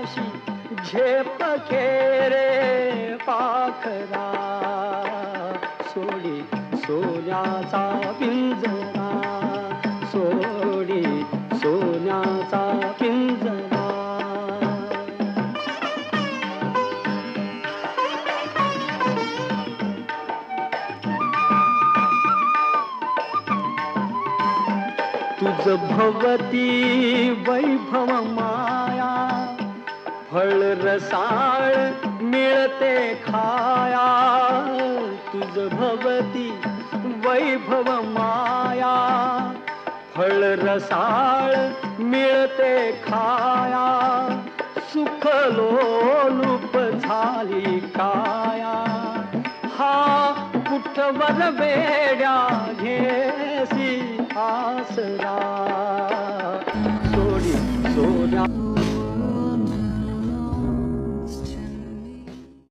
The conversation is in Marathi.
मावशी झेप खेरे पाखरा सोडी सोन्याचा पिंजरा सोडी सोन्याचा पिंजरा. तुझ भवती वैभव माया फळ रसाळ मिळते खाया. तुझ भवती वैभव माया फळ रसाळ मिळते खाया. सुख लोलूप झाली काया हा कुठवर वेड्या घेसी आसरा सोडी सोन्या